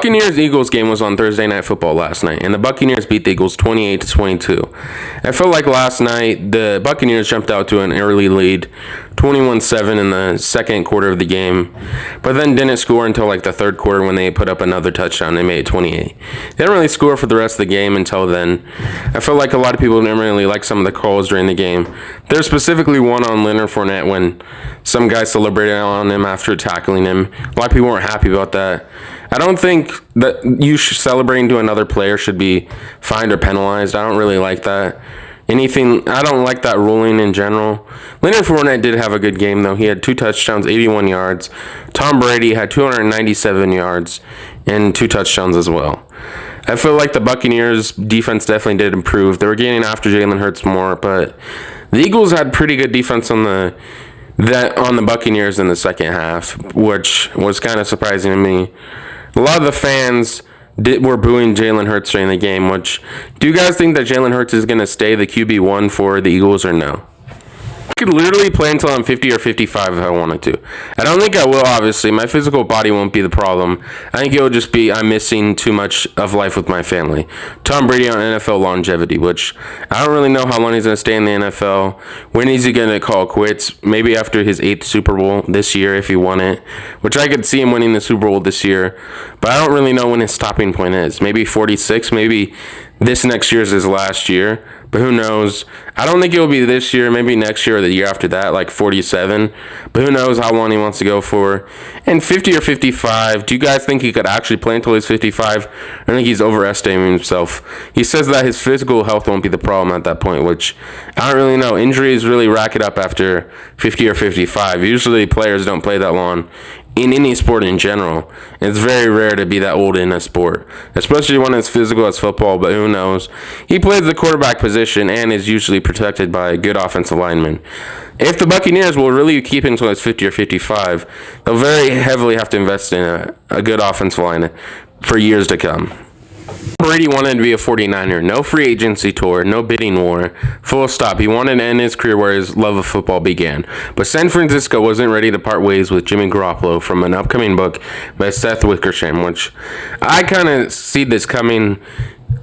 Buccaneers-Eagles game was on Thursday Night Football last night, and the Buccaneers beat the Eagles 28-22. I felt like last night the Buccaneers jumped out to an early lead, 21-7 in the second quarter of the game, but then didn't score until like the third quarter when they put up another touchdown. They made it 28. They didn't really score for the rest of the game until then. I felt like a lot of people didn't really like some of the calls during the game. There's specifically one on Leonard Fournette when some guy celebrated on him after tackling him. A lot of people weren't happy about that. I don't think that you celebrating to another player should be fined or penalized. I don't really like that. I don't like that ruling in general. Leonard Fournette did have a good game, though. He had 2 touchdowns, 81 yards. Tom Brady had 297 yards and 2 touchdowns as well. I feel like the Buccaneers defense definitely did improve. They were getting after Jalen Hurts more, but the Eagles had pretty good defense on the Buccaneers in the second half, which was kind of surprising to me. A lot of the fans were booing Jalen Hurts during the game, do you guys think that Jalen Hurts is going to stay the QB1 for the Eagles or no? I could literally play until I'm 50 or 55 if I wanted to. I don't think I will, obviously. My physical body won't be the problem. I think it will just be I'm missing too much of life with my family. Tom Brady on NFL longevity, which I don't really know how long he's going to stay in the NFL. When is he going to call quits? Maybe after his 8th Super Bowl this year if he won it, which I could see him winning the Super Bowl this year. But I don't really know when his stopping point is. Maybe 46, maybe this next year is his last year. But who knows? I don't think it will be this year, maybe next year or the year after that, like 47. But who knows how long he wants to go for. And 50 or 55, do you guys think he could actually play until he's 55? I think he's overestimating himself. He says that his physical health won't be the problem at that point, which I don't really know. Injuries really rack it up after 50 or 55. Usually players don't play that long in any sport in general. It's very rare to be that old in a sport, especially when it's physical as football, but who knows. He plays the quarterback position and is usually protected by a good offensive lineman. If the Buccaneers will really keep him until it's 50 or 55, they'll very heavily have to invest in a good offensive line for years to come. Brady wanted to be a 49er. No free agency tour, no bidding war. Full stop. He wanted to end his career where his love of football began. But San Francisco wasn't ready to part ways with Jimmy Garoppolo from an upcoming book by Seth Wickersham, which I kind of see this coming.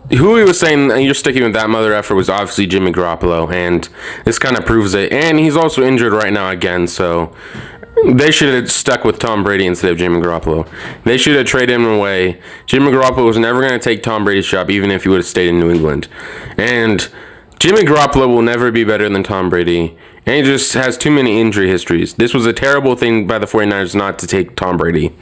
Who he was saying you're sticking with that mother effort was obviously Jimmy Garoppolo, and this kind of proves it. And he's also injured right now again, so they should have stuck with Tom Brady instead of Jimmy Garoppolo. They should have traded him away. Jimmy Garoppolo was never going to take Tom Brady's job, even if he would have stayed in New England. And Jimmy Garoppolo will never be better than Tom Brady. And he just has too many injury histories. This was a terrible thing by the 49ers not to take Tom Brady.